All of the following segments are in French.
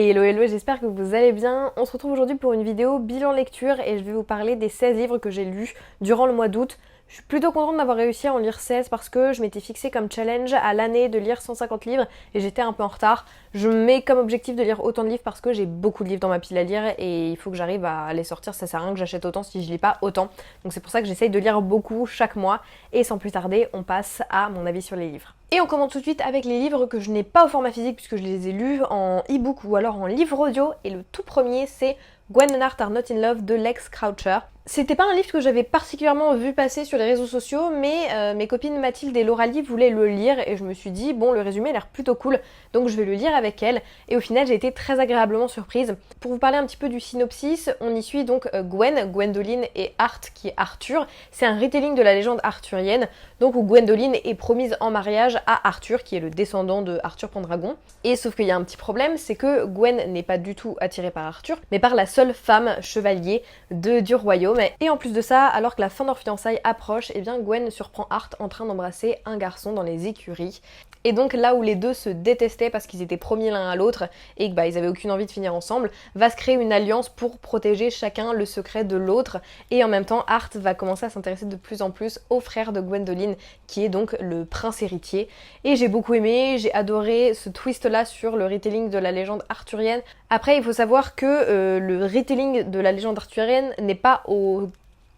Et hello hello, j'espère que vous allez bien. On se retrouve aujourd'hui pour une vidéo bilan lecture et je vais vous parler des 16 livres que j'ai lus durant le mois d'août. Je suis plutôt contente d'avoir réussi à en lire 16 parce que je m'étais fixé comme challenge à l'année de lire 150 livres et j'étais un peu en retard. Je me mets comme objectif de lire autant de livres parce que j'ai beaucoup de livres dans ma pile à lire et il faut que j'arrive à les sortir. Ça sert à rien que j'achète autant si je lis pas autant. Donc c'est pour ça que j'essaye de lire beaucoup chaque mois et sans plus tarder, on passe à mon avis sur les livres. Et on commence tout de suite avec les livres que je n'ai pas au format physique puisque je les ai lus en e-book ou alors en livre audio. Et le tout premier, c'est Gwen and Art Are Not in Love de Lex Croucher. C'était pas un livre que j'avais particulièrement vu passer sur les réseaux sociaux, mais mes copines Mathilde et Lauralie voulaient le lire et je me suis dit, bon, le résumé a l'air plutôt cool, donc je vais le lire avec elles. Et au final, j'ai été très agréablement surprise. Pour vous parler un petit peu du synopsis, on y suit donc Gwendoline et Art, qui est Arthur. C'est un retelling de la légende arthurienne, donc où Gwendoline est promise en mariage à Arthur, qui est le descendant de Arthur Pendragon. Et sauf qu'il y a un petit problème, c'est que Gwen n'est pas du tout attirée par Arthur, mais par la seule femme chevalier du royaume. Et en plus de ça, alors que la fin de leur fiançailles approche, eh bien Gwen surprend Art en train d'embrasser un garçon dans les écuries. Et donc là où les deux se détestaient parce qu'ils étaient promis l'un à l'autre et que ils avaient aucune envie de finir ensemble, va se créer une alliance pour protéger chacun le secret de l'autre. Et en même temps, Art va commencer à s'intéresser de plus en plus au frère de Gwendoline, qui est donc le prince héritier. Et j'ai beaucoup aimé, j'ai adoré ce twist-là sur le retelling de la légende arthurienne. Après, il faut savoir que le retelling de la légende arthurienne n'est pas au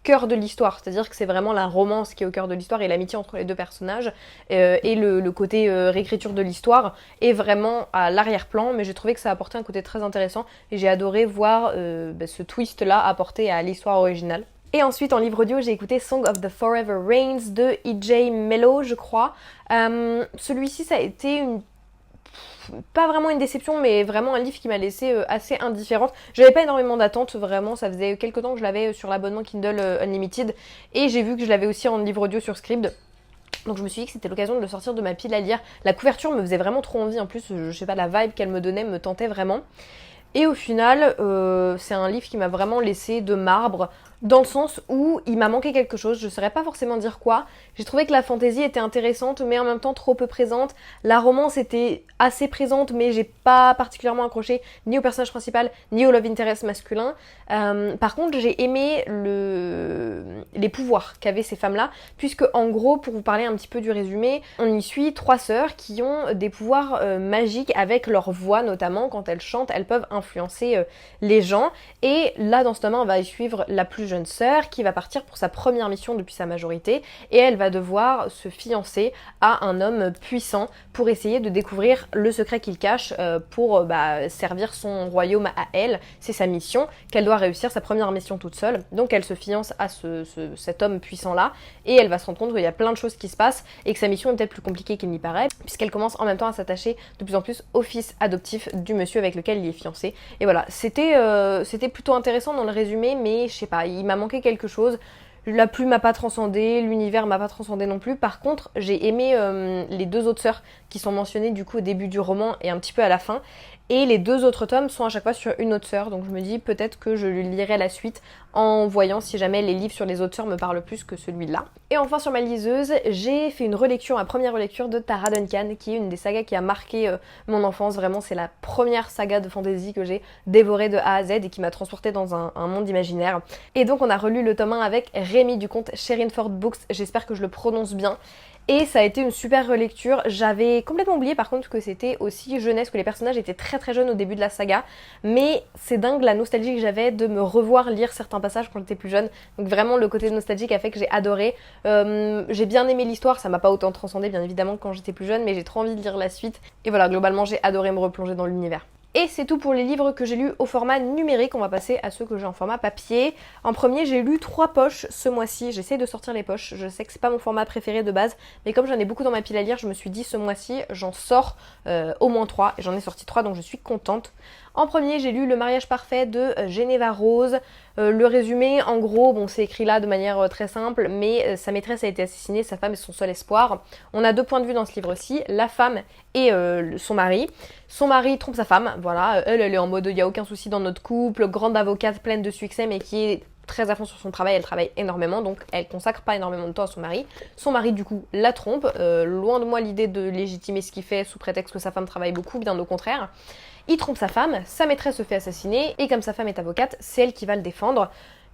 cœur de l'histoire, c'est-à-dire que c'est vraiment la romance qui est au cœur de l'histoire et l'amitié entre les deux personnages et le côté réécriture de l'histoire est vraiment à l'arrière-plan, mais j'ai trouvé que ça apportait un côté très intéressant et j'ai adoré voir ce twist-là apporté à l'histoire originale. Et ensuite en livre audio, j'ai écouté Song of the Forever Rains de E.J. Mello, je crois. Celui-ci, ça a été pas vraiment une déception, mais vraiment un livre qui m'a laissé assez indifférente. J'avais pas énormément d'attentes, vraiment, ça faisait quelques temps que je l'avais sur l'abonnement Kindle Unlimited, et j'ai vu que je l'avais aussi en livre audio sur Scribd. Donc je me suis dit que c'était l'occasion de le sortir de ma pile à lire. La couverture me faisait vraiment trop envie, en plus, je sais pas, la vibe qu'elle me donnait me tentait vraiment. Et au final, c'est un livre qui m'a vraiment laissé de marbre, dans le sens où il m'a manqué quelque chose, je ne saurais pas forcément dire quoi. J'ai trouvé que la fantaisie était intéressante, mais en même temps trop peu présente. La romance était assez présente, mais j'ai pas particulièrement accroché ni au personnage principal, ni au love interest masculin. Par contre, j'ai aimé les pouvoirs qu'avaient ces femmes-là, puisque en gros, pour vous parler un petit peu du résumé, on y suit 3 sœurs qui ont des pouvoirs magiques avec leur voix, notamment quand elles chantent, elles peuvent influencer les gens. Et là, dans ce tome 1, on va y suivre la plus jeune sœur qui va partir pour sa première mission depuis sa majorité et elle va devoir se fiancer à un homme puissant pour essayer de découvrir le secret qu'il cache pour servir son royaume à elle. C'est sa mission qu'elle doit réussir, sa première mission toute seule. Donc elle se fiance à cet homme puissant là et elle va se rendre compte qu'il y a plein de choses qui se passent et que sa mission est peut-être plus compliquée qu'il n'y paraît puisqu'elle commence en même temps à s'attacher de plus en plus au fils adoptif du monsieur avec lequel il est fiancé. Et voilà, c'était plutôt intéressant dans le résumé, mais je sais pas, il m'a manqué quelque chose. La pluie m'a pas transcendé, l'univers m'a pas transcendé non plus. Par contre, j'ai aimé les 2 autres sœurs qui sont mentionnées du coup au début du roman et un petit peu à la fin. Et les 2 autres tomes sont à chaque fois sur une autre sœur, donc je me dis peut-être que je lirai la suite en voyant si jamais les livres sur les autres sœurs me parlent plus que celui-là. Et enfin sur ma liseuse, j'ai fait une relecture, ma première relecture de Tara Duncan, qui est une des sagas qui a marqué mon enfance. Vraiment, c'est la première saga de fantasy que j'ai dévorée de A à Z et qui m'a transportée dans un monde imaginaire. Et donc on a relu le tome 1 avec Rémi du compte Sherin-Ford Books, j'espère que je le prononce bien. Et ça a été une super relecture. J'avais complètement oublié par contre que c'était aussi jeunesse, que les personnages étaient très très jeunes au début de la saga. Mais c'est dingue la nostalgie que j'avais de me revoir lire certains passages quand j'étais plus jeune. Donc vraiment le côté nostalgique a fait que j'ai adoré. J'ai bien aimé l'histoire, ça m'a pas autant transcendé bien évidemment que quand j'étais plus jeune, mais j'ai trop envie de lire la suite. Et voilà, globalement j'ai adoré me replonger dans l'univers. Et c'est tout pour les livres que j'ai lus au format numérique. On va passer à ceux que j'ai en format papier. En premier, j'ai lu 3 poches ce mois-ci. J'essaie de sortir les poches. Je sais que c'est pas mon format préféré de base, mais comme j'en ai beaucoup dans ma pile à lire, je me suis dit ce mois-ci, j'en sors au moins 3. Et j'en ai sorti 3, donc je suis contente. En premier, j'ai lu Le mariage parfait de Geneva Rose. Le résumé, en gros, bon, c'est écrit là de manière très simple, mais sa maîtresse a été assassinée, sa femme est son seul espoir. On a 2 points de vue dans ce livre-ci, la femme et son mari. Son mari trompe sa femme, voilà, elle est en mode il n'y a aucun souci dans notre couple, grande avocate pleine de succès, mais qui est très à fond sur son travail, elle travaille énormément, donc elle consacre pas énormément de temps à son mari. Son mari du coup la trompe, loin de moi l'idée de légitimer ce qu'il fait sous prétexte que sa femme travaille beaucoup, bien au contraire. Il trompe sa maîtresse se fait assassiner, et comme sa femme est avocate, c'est elle qui va le défendre.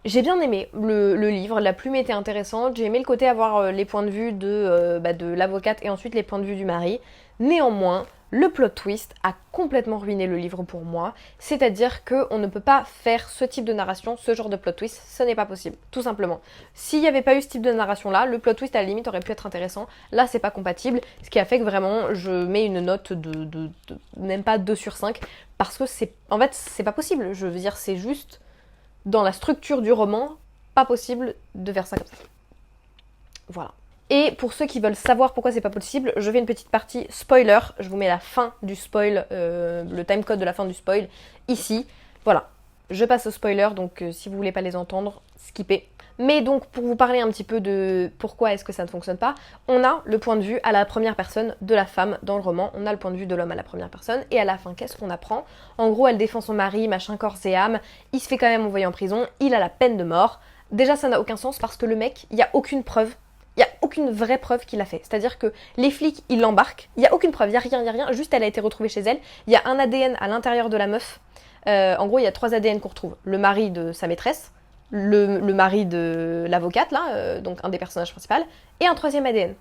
J'ai bien aimé le livre, la plume était intéressante, j'ai aimé le côté avoir les points de vue de l'avocate et ensuite les points de vue du mari. Néanmoins, le plot twist a complètement ruiné le livre pour moi, c'est-à-dire qu'on ne peut pas faire ce type de narration, ce genre de plot twist, ce n'est pas possible, tout simplement. S'il n'y avait pas eu ce type de narration-là, le plot twist à la limite aurait pu être intéressant, là c'est pas compatible, ce qui a fait que vraiment je mets une note de même pas 2 sur 5, parce que en fait c'est pas possible, je veux dire c'est juste dans la structure du roman, pas possible de faire ça comme ça. Voilà. Et pour ceux qui veulent savoir pourquoi c'est pas possible, je fais une petite partie spoiler. Je vous mets la fin du spoil, le timecode de la fin du spoil, ici. Voilà. Je passe au spoiler, donc si vous voulez pas les entendre, skippez. Mais donc, pour vous parler un petit peu de pourquoi est-ce que ça ne fonctionne pas, on a le point de vue à la première personne de la femme dans le roman, on a le point de vue de l'homme à la première personne, et à la fin, qu'est-ce qu'on apprend? En gros, elle défend son mari, machin, corps et âme, il se fait quand même envoyer en prison, il a la peine de mort. Déjà, ça n'a aucun sens parce que le mec, il n'y a aucune preuve. Il n'y a aucune vraie preuve qu'il a fait. C'est-à-dire que les flics, ils l'embarquent. Il n'y a aucune preuve, il n'y a rien. Juste, elle a été retrouvée chez elle. Il y a un ADN à l'intérieur de la meuf. En gros, il y a 3 ADN qu'on retrouve. Le mari de sa maîtresse, le mari de l'avocate, là, donc un des personnages principaux, et un 3e ADN.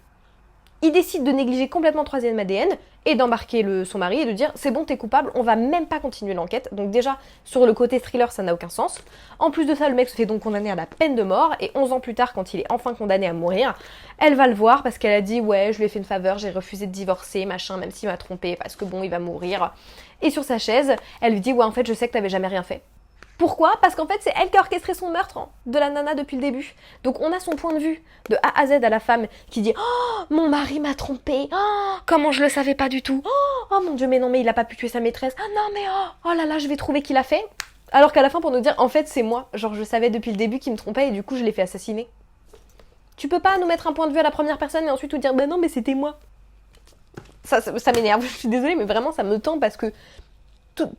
Il décide de négliger complètement le 3e ADN et d'embarquer son mari et de dire c'est bon, t'es coupable, on va même pas continuer l'enquête. Donc déjà, sur le côté thriller, ça n'a aucun sens. En plus de ça, le mec se fait donc condamner à la peine de mort et 11 ans plus tard, quand il est enfin condamné à mourir, elle va le voir parce qu'elle a dit ouais, je lui ai fait une faveur, j'ai refusé de divorcer, machin, même s'il m'a trompé parce que bon, il va mourir. Et sur sa chaise, elle lui dit ouais, en fait, je sais que t'avais jamais rien fait. Pourquoi? Parce qu'en fait, c'est elle qui a orchestré son meurtre de la nana depuis le début. Donc on a son point de vue de A à Z à la femme qui dit oh, mon mari m'a trompé. Oh, comment je le savais pas du tout. Oh mon Dieu, mais non, mais il a pas pu tuer sa maîtresse. Ah non, mais oh là là, je vais trouver qui l'a fait. Alors qu'à la fin, pour nous dire en fait, c'est moi. Genre, je savais depuis le début qu'il me trompait et du coup, je l'ai fait assassiner. Tu peux pas nous mettre un point de vue à la première personne et ensuite nous dire bah non, mais c'était moi. Ça m'énerve. Je suis désolée, mais vraiment, ça me tend parce que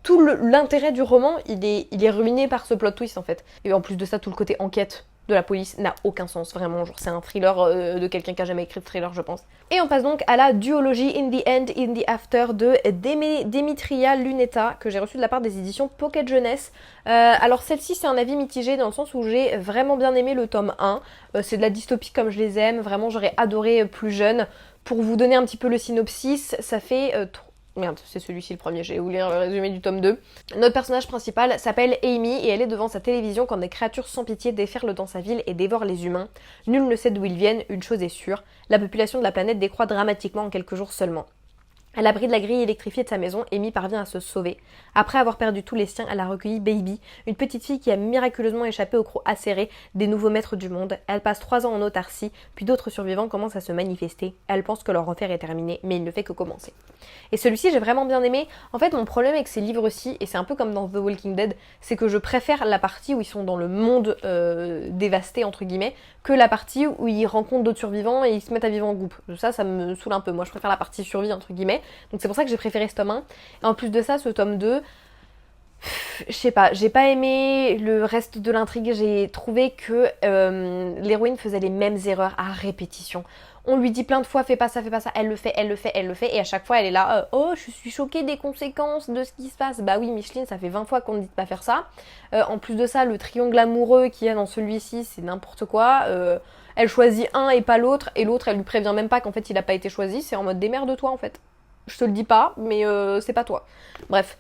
tout l'intérêt du roman, il est ruiné par ce plot twist en fait. Et en plus de ça, tout le côté enquête de la police n'a aucun sens, vraiment. Genre, c'est un thriller de quelqu'un qui a jamais écrit de thriller, je pense. Et on passe donc à la duologie In the End, In the After de Demetria Luneta, que j'ai reçue de la part des éditions Pocket Jeunesse. Alors celle-ci, c'est un avis mitigé dans le sens où j'ai vraiment bien aimé le tome 1. C'est de la dystopie comme je les aime, vraiment j'aurais adoré plus jeune. Pour vous donner un petit peu le synopsis, ça fait merde, c'est celui-ci le premier, j'ai voulu lire le résumé du tome 2. Notre personnage principal s'appelle Amy et elle est devant sa télévision quand des créatures sans pitié déferlent dans sa ville et dévorent les humains. Nul ne sait d'où ils viennent, une chose est sûre, la population de la planète décroît dramatiquement en quelques jours seulement. À l'abri de la grille électrifiée de sa maison, Amy parvient à se sauver. Après avoir perdu tous les siens, elle a recueilli Baby, une petite fille qui a miraculeusement échappé au croc acéré des nouveaux maîtres du monde. Elle passe 3 ans en autarcie, puis d'autres survivants commencent à se manifester. Elle pense que leur enfer est terminé, mais il ne fait que commencer. Et celui-ci, j'ai vraiment bien aimé. En fait, mon problème avec ces livres-ci, et c'est un peu comme dans The Walking Dead, c'est que je préfère la partie où ils sont dans le monde dévasté, entre guillemets, que la partie où ils rencontrent d'autres survivants et ils se mettent à vivre en groupe. Ça me saoule un peu. Moi, je préfère la partie survie, entre guillemets. Donc c'est pour ça que j'ai préféré ce tome 1. Et en plus de ça, ce tome 2, je sais pas, j'ai pas aimé le reste de l'intrigue. J'ai trouvé que l'héroïne faisait les mêmes erreurs à répétition. On lui dit plein de fois fais pas ça, elle le fait, et à chaque fois elle est là oh je suis choquée des conséquences de ce qui se passe. Bah oui Micheline, ça fait 20 fois qu'on ne dit de pas faire ça. En plus de ça, le triangle amoureux qu'il y a dans celui-ci, c'est n'importe quoi. Elle choisit un et pas l'autre, et l'autre elle lui prévient même pas qu'en fait il a pas été choisi, c'est en mode démerde-toi en fait. Je te le dis pas, mais c'est pas toi. Bref.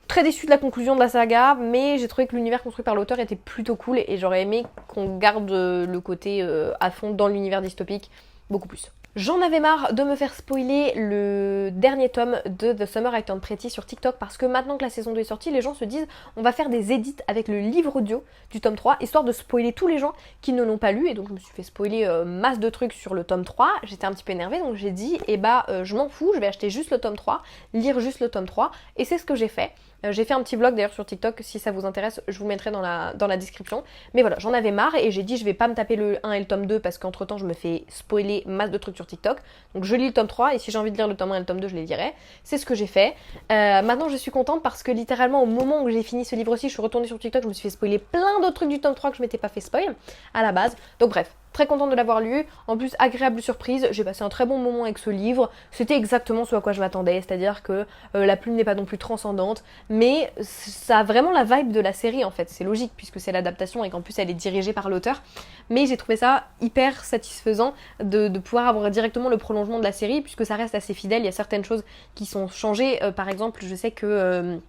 Très déçue de la conclusion de la saga, mais j'ai trouvé que l'univers construit par l'auteur était plutôt cool et j'aurais aimé qu'on garde le côté à fond dans l'univers dystopique beaucoup plus. J'en avais marre de me faire spoiler le dernier tome de The Summer I Turned Pretty sur TikTok parce que maintenant que la saison 2 est sortie, les gens se disent on va faire des edits avec le livre audio du tome 3 histoire de spoiler tous les gens qui ne l'ont pas lu, et donc je me suis fait spoiler masse de trucs sur le tome 3. J'étais un petit peu énervée donc j'ai dit je m'en fous, je vais acheter juste le tome 3, lire juste le tome 3, et c'est ce que j'ai fait. J'ai fait un petit vlog d'ailleurs sur TikTok, si ça vous intéresse, je vous le mettrai dans la description. Mais voilà, j'en avais marre et j'ai dit je vais pas me taper le 1 et le tome 2 parce qu'entre temps je me fais spoiler masse de trucs sur TikTok. Donc je lis le tome 3 et si j'ai envie de lire le tome 1 et le tome 2 je les lirai. C'est ce que j'ai fait. Maintenant je suis contente parce que littéralement au moment où j'ai fini ce livre-ci, je suis retournée sur TikTok, je me suis fait spoiler plein d'autres trucs du tome 3 que je m'étais pas fait spoil à la base. Donc bref, Très contente de l'avoir lu, en plus agréable surprise, j'ai passé un très bon moment avec ce livre, c'était exactement ce à quoi je m'attendais, c'est-à-dire que la plume n'est pas non plus transcendante, mais ça a vraiment la vibe de la série en fait, c'est logique puisque c'est l'adaptation et qu'en plus elle est dirigée par l'auteur, mais j'ai trouvé ça hyper satisfaisant de pouvoir avoir directement le prolongement de la série puisque ça reste assez fidèle, il y a certaines choses qui sont changées, par exemple je sais que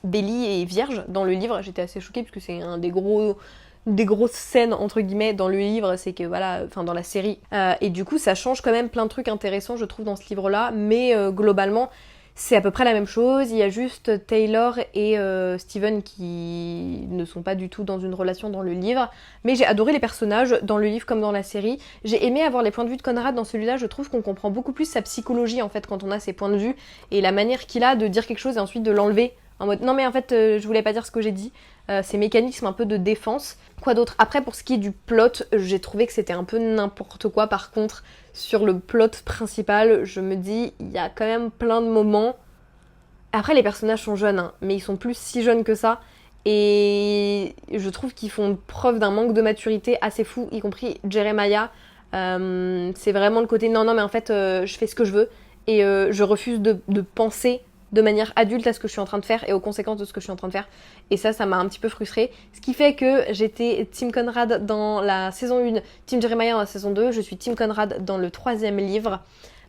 Belly est vierge dans le livre, j'étais assez choquée puisque c'est un des grosses scènes entre guillemets dans le livre, c'est que voilà, enfin dans la série, et du coup ça change quand même plein de trucs intéressants je trouve dans ce livre là, mais globalement c'est à peu près la même chose, il y a juste Taylor et Steven qui ne sont pas du tout dans une relation dans le livre, mais j'ai adoré les personnages dans le livre comme dans la série, j'ai aimé avoir les points de vue de Conrad dans celui-là, je trouve qu'on comprend beaucoup plus sa psychologie en fait quand on a ses points de vue, et la manière qu'il a de dire quelque chose et ensuite de l'enlever, en mode non mais en fait je voulais pas dire ce que j'ai dit, ces mécanismes un peu de défense. Quoi d'autre? Après pour ce qui est du plot, j'ai trouvé que c'était un peu n'importe quoi par contre. Sur le plot principal, je me dis, il y a quand même plein de moments. Après les personnages sont jeunes, hein, mais ils sont plus si jeunes que ça. Et je trouve qu'ils font preuve d'un manque de maturité assez fou, y compris Jeremiah. C'est vraiment le côté non mais en fait je fais ce que je veux et je refuse de penser de manière adulte à ce que je suis en train de faire et aux conséquences de ce que je suis en train de faire. Et ça m'a un petit peu frustrée. Ce qui fait que j'étais Team Conrad dans la saison 1, Team Jeremiah dans la saison 2, je suis Team Conrad dans le 3e livre.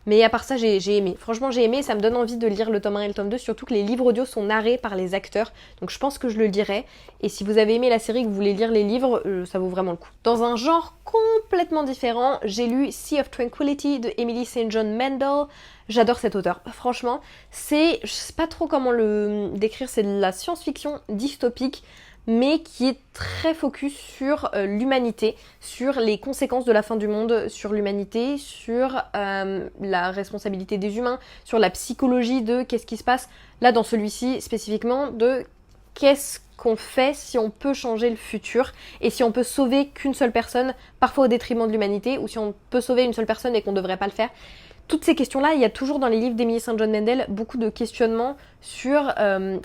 Mais à part ça, j'ai aimé. Franchement, j'ai aimé, ça me donne envie de lire le tome 1 et le tome 2, surtout que les livres audio sont narrés par les acteurs. Donc je pense que je le lirai. Et si vous avez aimé la série et que vous voulez lire les livres, ça vaut vraiment le coup. Dans un genre complètement différent, j'ai lu Sea of Tranquility de Emily St. John Mandel. J'adore cet auteur. Franchement, je sais pas trop comment le décrire, c'est de la science-fiction dystopique, mais qui est très focus sur l'humanité, sur les conséquences de la fin du monde, sur l'humanité, sur la responsabilité des humains, sur la psychologie de qu'est-ce qui se passe, là dans celui-ci spécifiquement, de qu'est-ce qu'on fait si on peut changer le futur et si on peut sauver qu'une seule personne, parfois au détriment de l'humanité, ou si on peut sauver une seule personne et qu'on ne devrait pas le faire. Toutes ces questions-là, il y a toujours dans les livres d'Emily St. John Mandel beaucoup de questionnements sur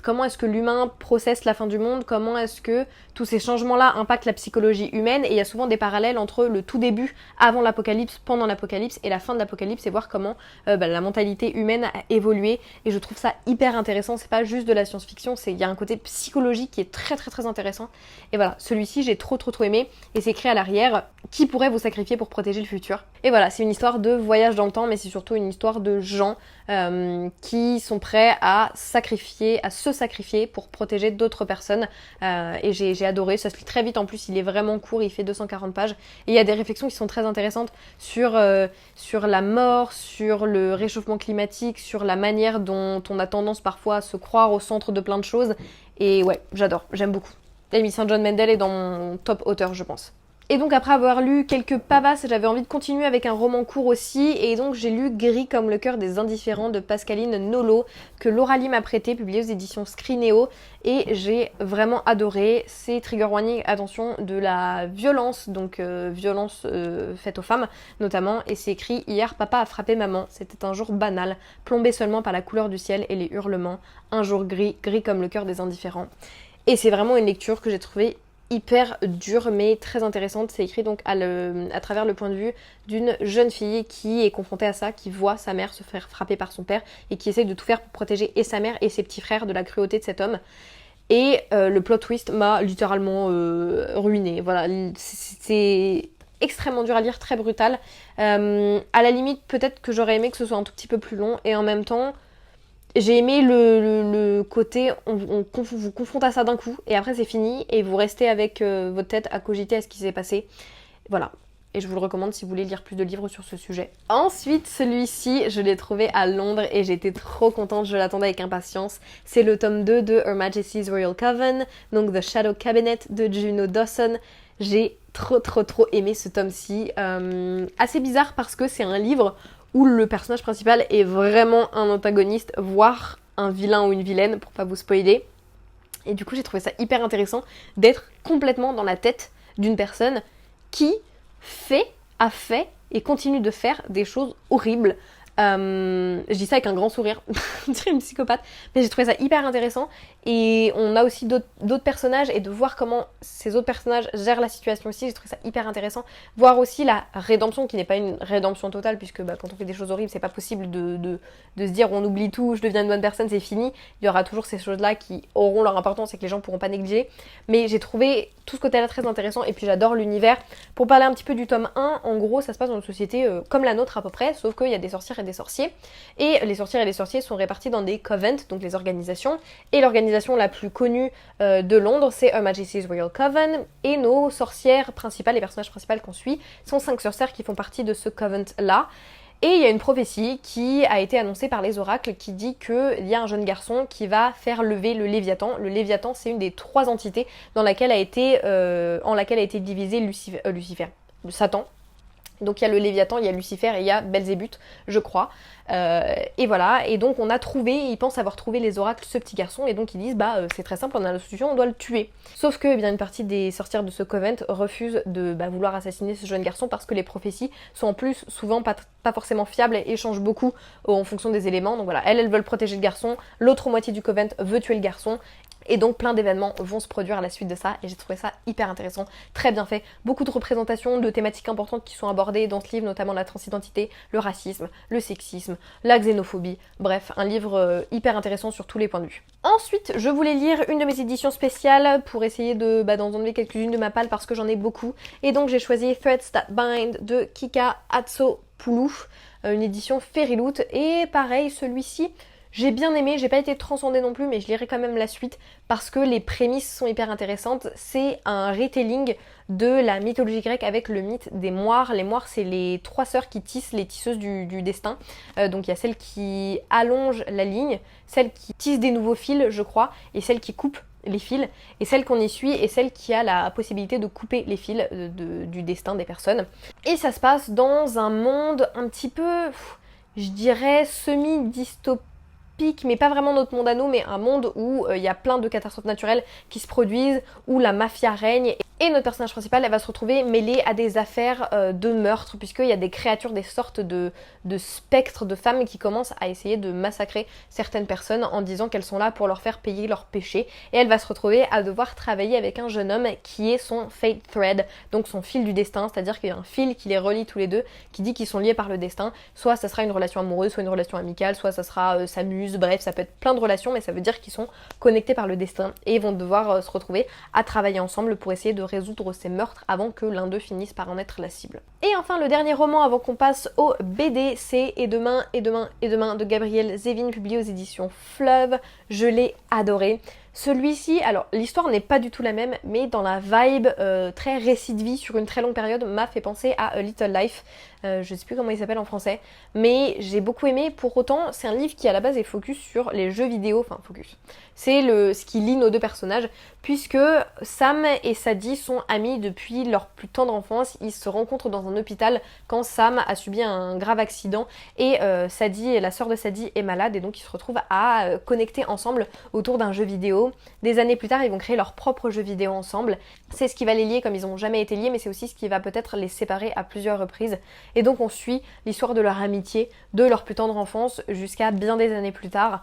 comment est-ce que l'humain processe la fin du monde, comment est-ce que tous ces changements-là impactent la psychologie humaine, et il y a souvent des parallèles entre le tout début, avant l'apocalypse, pendant l'apocalypse, et la fin de l'apocalypse, et voir comment la mentalité humaine a évolué, et je trouve ça hyper intéressant, c'est pas juste de la science-fiction, il y a un côté psychologique qui est très très très intéressant, et voilà, celui-ci j'ai trop aimé, et c'est écrit à l'arrière, qui pourrait vous sacrifier pour protéger le futur, et voilà, c'est une histoire de voyage dans le temps, mais c'est surtout une histoire de gens qui sont prêts à se sacrifier pour protéger d'autres personnes, et j'ai adoré, ça se lit très vite en plus, il est vraiment court, il fait 240 pages, et il y a des réflexions qui sont très intéressantes sur la mort, sur le réchauffement climatique, sur la manière dont on a tendance parfois à se croire au centre de plein de choses, et ouais, j'adore, j'aime beaucoup. Emily St. John Mandel est dans mon top auteur je pense. Et donc après avoir lu quelques pavasses, j'avais envie de continuer avec un roman court aussi, et donc j'ai lu Gris comme le cœur des indifférents de Pascaline Nolo, que Laura-Lee m'a prêté, publié aux éditions Scrinéo, et j'ai vraiment adoré. C'est trigger warning, attention, de la violence, donc violence faite aux femmes notamment, et c'est écrit « Hier, papa a frappé maman, c'était un jour banal, plombé seulement par la couleur du ciel et les hurlements, un jour gris, gris comme le cœur des indifférents ». Et c'est vraiment une lecture que j'ai trouvée hyper dure mais très intéressante. C'est écrit donc à travers le point de vue d'une jeune fille qui est confrontée à ça, qui voit sa mère se faire frapper par son père et qui essaye de tout faire pour protéger et sa mère et ses petits frères de la cruauté de cet homme. Et le plot twist m'a littéralement ruinée. Voilà, c'est extrêmement dur à lire, très brutal. À la limite, peut-être que j'aurais aimé que ce soit un tout petit peu plus long, et en même temps j'ai aimé le côté, on vous confronte à ça d'un coup, et après c'est fini, et vous restez avec votre tête à cogiter à ce qui s'est passé. Voilà. Et je vous le recommande si vous voulez lire plus de livres sur ce sujet. Ensuite, celui-ci, je l'ai trouvé à Londres, et j'étais trop contente, je l'attendais avec impatience. C'est le tome 2 de Her Majesty's Royal Coven, donc The Shadow Cabinet de Juno Dawson. J'ai trop aimé ce tome-ci. Assez bizarre parce que c'est un livre où le personnage principal est vraiment un antagoniste, voire un vilain ou une vilaine, pour pas vous spoiler. Et du coup, j'ai trouvé ça hyper intéressant d'être complètement dans la tête d'une personne qui a fait et continue de faire des choses horribles Je dis ça avec un grand sourire, on dirait une psychopathe, mais j'ai trouvé ça hyper intéressant. Et on a aussi d'autres personnages, et de voir comment ces autres personnages gèrent la situation aussi, j'ai trouvé ça hyper intéressant. Voir aussi la rédemption, qui n'est pas une rédemption totale, puisque quand on fait des choses horribles, c'est pas possible de se dire on oublie tout, je deviens une bonne personne, c'est fini. Il y aura toujours ces choses-là qui auront leur importance et que les gens pourront pas négliger. Mais j'ai trouvé tout ce côté-là très intéressant, et puis j'adore l'univers. Pour parler un petit peu du tome 1, en gros ça se passe dans une société comme la nôtre à peu près, sauf qu'il y a des sorcières et des sorciers. Et les sorcières et les sorciers sont répartis dans des covens, donc les organisations. Et l'organisation la plus connue de Londres, c'est Her Majesty's Royal Coven. Et nos sorcières principales, les personnages principaux qu'on suit, sont 5 sorcières qui font partie de ce covent-là. Et il y a une prophétie qui a été annoncée par les oracles qui dit qu'il y a un jeune garçon qui va faire lever le Léviathan. Le Léviathan, c'est une des 3 entités en laquelle a été divisé Lucifer, Satan. Donc il y a le Léviathan, il y a Lucifer et il y a Belzébuth, je crois. Et voilà, et donc ils pensent avoir trouvé les oracles ce petit garçon, et donc ils disent c'est très simple, on a la solution, on doit le tuer. Sauf que une partie des sorcières de ce convent refusent de vouloir assassiner ce jeune garçon parce que les prophéties sont en plus souvent pas forcément fiables et changent beaucoup en fonction des éléments. Donc voilà, elles veulent protéger le garçon, l'autre moitié du convent veut tuer le garçon. Et donc plein d'événements vont se produire à la suite de ça, et j'ai trouvé ça hyper intéressant, très bien fait. Beaucoup de représentations de thématiques importantes qui sont abordées dans ce livre, notamment la transidentité, le racisme, le sexisme, la xénophobie. Bref, un livre hyper intéressant sur tous les points de vue. Ensuite, je voulais lire une de mes éditions spéciales pour essayer d'en enlever quelques-unes de ma palle parce que j'en ai beaucoup. Et donc j'ai choisi Threads That Bind de Kika Atsopoulou, une édition Fairyloot. Et pareil, celui-ci, j'ai bien aimé, j'ai pas été transcendée non plus, mais je lirai quand même la suite parce que les prémices sont hyper intéressantes. C'est un retelling de la mythologie grecque avec le mythe des moires. Les moires, c'est les 3 sœurs qui tissent, les tisseuses du destin. Donc il y a celle qui allonge la ligne, celle qui tisse des nouveaux fils, je crois, et celle qui coupe les fils, et celle qu'on essuie, et celle qui a la possibilité de couper les fils du destin des personnes. Et ça se passe dans un monde un petit peu, je dirais, semi-dystopique, mais pas vraiment notre monde à nous, mais un monde où il y a plein de catastrophes naturelles qui se produisent, où la mafia règne, et notre personnage principal, elle va se retrouver mêlée à des affaires de meurtre, puisqu'il y a des créatures, des sortes de spectres de femmes qui commencent à essayer de massacrer certaines personnes en disant qu'elles sont là pour leur faire payer leurs péchés, et elle va se retrouver à devoir travailler avec un jeune homme qui est son fate thread, donc son fil du destin, c'est-à-dire qu'il y a un fil qui les relie tous les deux, qui dit qu'ils sont liés par le destin. Soit ça sera une relation amoureuse, soit une relation amicale, soit ça sera sa muse, bref, ça peut être plein de relations, mais ça veut dire qu'ils sont connectés par le destin, et ils vont devoir se retrouver à travailler ensemble pour essayer de résoudre ces meurtres avant que l'un d'eux finisse par en être la cible. Et enfin, le dernier roman avant qu'on passe au BD, c'est Et demain, et demain, et demain de Gabrielle Zevin, publié aux éditions Fleuve. Je l'ai adoré. Celui-ci, alors l'histoire n'est pas du tout la même, mais dans la vibe très récit de vie sur une très longue période, m'a fait penser à A Little Life. Je sais plus comment il s'appelle en français, mais j'ai beaucoup aimé. Pour autant, c'est un livre qui à la base est focus sur les jeux vidéo, enfin focus. C'est ce qui lie nos deux personnages, puisque Sam et Sadie sont amis depuis leur plus tendre enfance. Ils se rencontrent dans un hôpital quand Sam a subi un grave accident, et Sadie, la sœur de Sadie, est malade, et donc ils se retrouvent à connecter ensemble autour d'un jeu vidéo. Des années plus tard, ils vont créer leur propre jeu vidéo ensemble. C'est ce qui va les lier comme ils n'ont jamais été liés, mais c'est aussi ce qui va peut-être les séparer à plusieurs reprises. Et donc on suit l'histoire de leur amitié, de leur plus tendre enfance jusqu'à bien des années plus tard.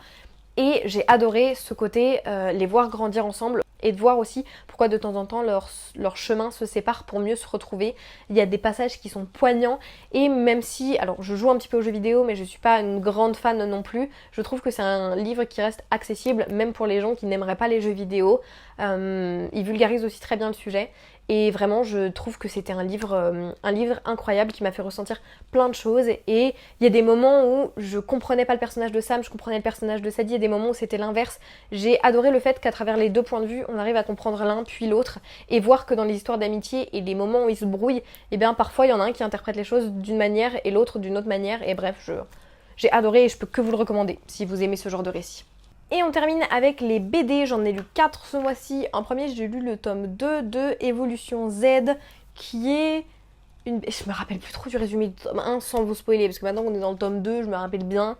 Et j'ai adoré ce côté, les voir grandir ensemble, et de voir aussi pourquoi de temps en temps leur chemin se sépare pour mieux se retrouver. Il y a des passages qui sont poignants, et même si, alors je joue un petit peu aux jeux vidéo, mais je suis pas une grande fan non plus, je trouve que c'est un livre qui reste accessible même pour les gens qui n'aimeraient pas les jeux vidéo. Il vulgarise aussi très bien le sujet, et vraiment je trouve que c'était un livre incroyable qui m'a fait ressentir plein de choses. Et il y a des moments où je comprenais pas le personnage de Sam, je comprenais le personnage de Sadie, et des moments où c'était l'inverse. J'ai adoré le fait qu'à travers les deux points de vue, on arrive à comprendre l'un puis l'autre, et voir que dans les histoires d'amitié et les moments où ils se brouillent, et bien parfois il y en a un qui interprète les choses d'une manière et l'autre d'une autre manière, et bref, j'ai adoré, et je peux que vous le recommander si vous aimez ce genre de récit. Et on termine avec les BD, j'en ai lu 4 ce mois-ci. En premier, j'ai lu le tome 2 de Évolution Z, qui est une... Je me rappelle plus trop du résumé du tome 1 sans vous spoiler, parce que maintenant qu'on est dans le tome 2, je me rappelle bien.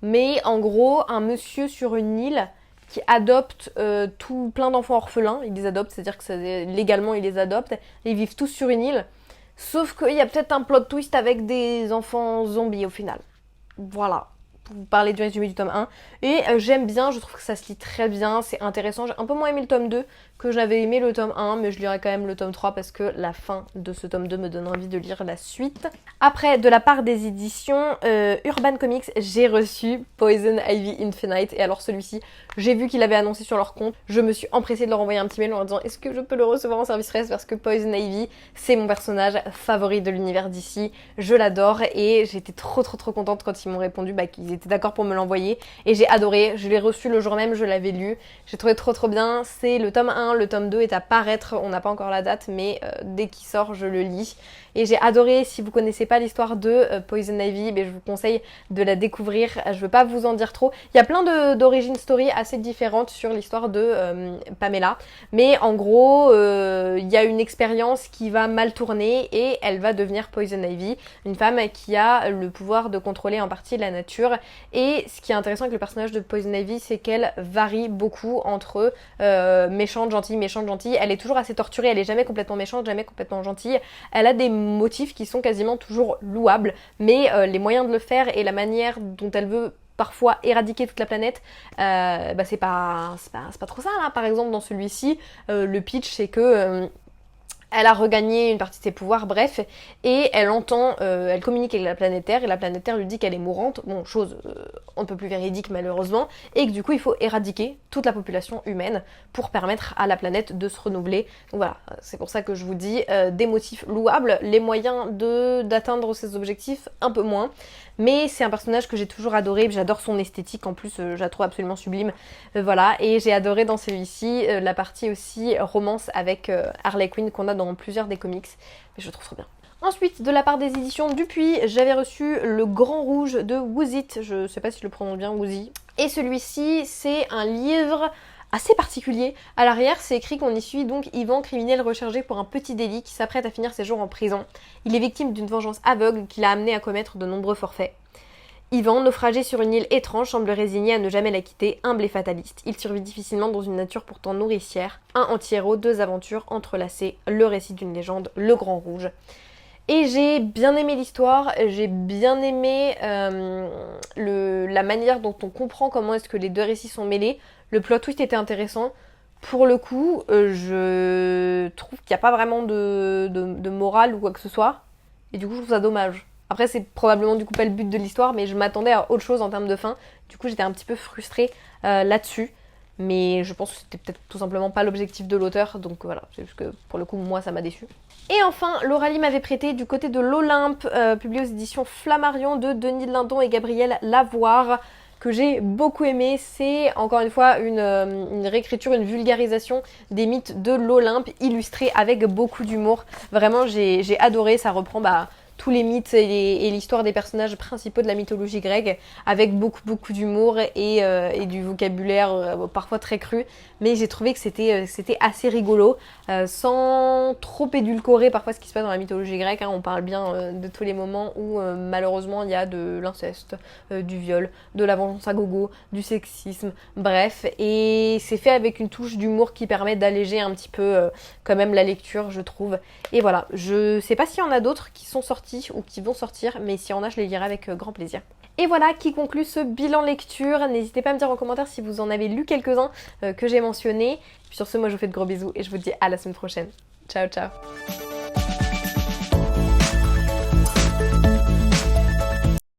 Mais en gros, un monsieur sur une île qui adopte plein d'enfants orphelins. Il les adopte, c'est-à-dire que légalement il les adopte, et ils vivent tous sur une île. Sauf qu'il y a peut-être un plot twist avec des enfants zombies au final. voilà, pour vous parler du résumé du tome 1. Et j'aime bien, je trouve que ça se lit très bien, c'est intéressant. J'ai un peu moins aimé le tome 2 que j'avais aimé le tome 1, mais je lirai quand même le tome 3 parce que la fin de ce tome 2 me donne envie de lire la suite. Après, de la part des éditions Urban Comics, j'ai reçu Poison Ivy Infinite. Et alors celui-ci, j'ai vu qu'il avait annoncé sur leur compte. Je me suis empressée de leur envoyer un petit mail en leur disant est-ce que je peux le recevoir en service presse parce que Poison Ivy, c'est mon personnage favori de l'univers d'ici. Je l'adore et j'étais trop contente quand ils m'ont répondu qu'ils étaient d'accord pour me l'envoyer. Et j'ai adoré, je l'ai reçu le jour même, je l'avais lu. J'ai trouvé trop bien. C'est le tome 1, le tome 2 est à paraître, on n'a pas encore la date, mais dès qu'il sort, je le lis. Et j'ai adoré, si vous connaissez pas l'histoire de Poison Ivy, je vous conseille de la découvrir. Je veux pas vous en dire trop. Il y a plein d'origin story assez différentes sur l'histoire de Pamela. Mais en gros, il y a une expérience qui va mal tourner et elle va devenir Poison Ivy. Une femme qui a le pouvoir de contrôler en partie la nature. Et ce qui est intéressant avec le personnage de Poison Ivy, c'est qu'elle varie beaucoup entre méchante, gentille. Elle est toujours assez torturée, elle est jamais complètement méchante, jamais complètement gentille. Elle a des motifs qui sont quasiment toujours louables, mais les moyens de le faire et la manière dont elle veut parfois éradiquer toute la planète, c'est pas trop ça là. Par exemple dans celui-ci, le pitch c'est que elle a regagné une partie de ses pouvoirs, bref, et elle communique avec la planète Terre, et la planète Terre lui dit qu'elle est mourante, bon, chose on ne peut plus véridique malheureusement, et que du coup il faut éradiquer toute la population humaine pour permettre à la planète de se renouveler. Donc voilà, c'est pour ça que je vous dis, des motifs louables, les moyens d'atteindre ses objectifs, un peu moins. Mais c'est un personnage que j'ai toujours adoré, j'adore son esthétique, en plus je la trouve absolument sublime, voilà, et j'ai adoré dans celui-ci la partie aussi romance avec Harley Quinn qu'on a dans plusieurs des comics, mais je le trouve trop bien. Ensuite, de la part des éditions Dupuis, j'avais reçu Le Grand Rouge de Woozit, je sais pas si je le prononce bien, Woozy, et celui-ci c'est un livre assez particulier. À l'arrière, c'est écrit qu'on y suit donc Yvan, criminel recherché pour un petit délit qui s'apprête à finir ses jours en prison. Il est victime d'une vengeance aveugle qui l'a amené à commettre de nombreux forfaits. Yvan, naufragé sur une île étrange, semble résigné à ne jamais la quitter, humble et fataliste. Il survit difficilement dans une nature pourtant nourricière. Un anti-héros, deux aventures entrelacées, le récit d'une légende, Le Grand Rouge. Et j'ai bien aimé l'histoire, j'ai bien aimé la manière dont on comprend comment est-ce que les deux récits sont mêlés. Le plot twist était intéressant. Pour le coup, je trouve qu'il n'y a pas vraiment de morale ou quoi que ce soit. Et du coup, je trouve ça dommage. Après, c'est probablement du coup pas le but de l'histoire, mais je m'attendais à autre chose en termes de fin. Du coup, j'étais un petit peu frustrée là-dessus. Mais je pense que c'était peut-être tout simplement pas l'objectif de l'auteur. Donc voilà, c'est juste que pour le coup, moi, ça m'a déçue. Et enfin, Lauralie m'avait prêté Du côté de l'Olympe, publié aux éditions Flammarion de Denis Lindon et Gabriel Lavoire, que j'ai beaucoup aimé. C'est encore une fois une réécriture, une vulgarisation des mythes de l'Olympe, illustrée avec beaucoup d'humour. Vraiment, j'ai adoré, ça reprend tous les mythes et l'histoire des personnages principaux de la mythologie grecque, avec beaucoup d'humour et du vocabulaire parfois très cru. Mais j'ai trouvé que c'était assez rigolo, sans trop édulcorer parfois ce qui se passe dans la mythologie grecque. On parle bien de tous les moments où malheureusement il y a de l'inceste, du viol, de la vengeance à gogo, du sexisme, bref. Et c'est fait avec une touche d'humour qui permet d'alléger un petit peu quand même la lecture, je trouve. Et voilà, je sais pas s'il y en a d'autres qui sont sortis ou qui vont sortir, mais s'il y en a, je les lirai avec grand plaisir. Et voilà qui conclut ce bilan lecture. N'hésitez pas à me dire en commentaire si vous en avez lu quelques-uns que j'ai mentionnés. Puis sur ce, moi je vous fais de gros bisous et je vous dis à la semaine prochaine. Ciao ciao.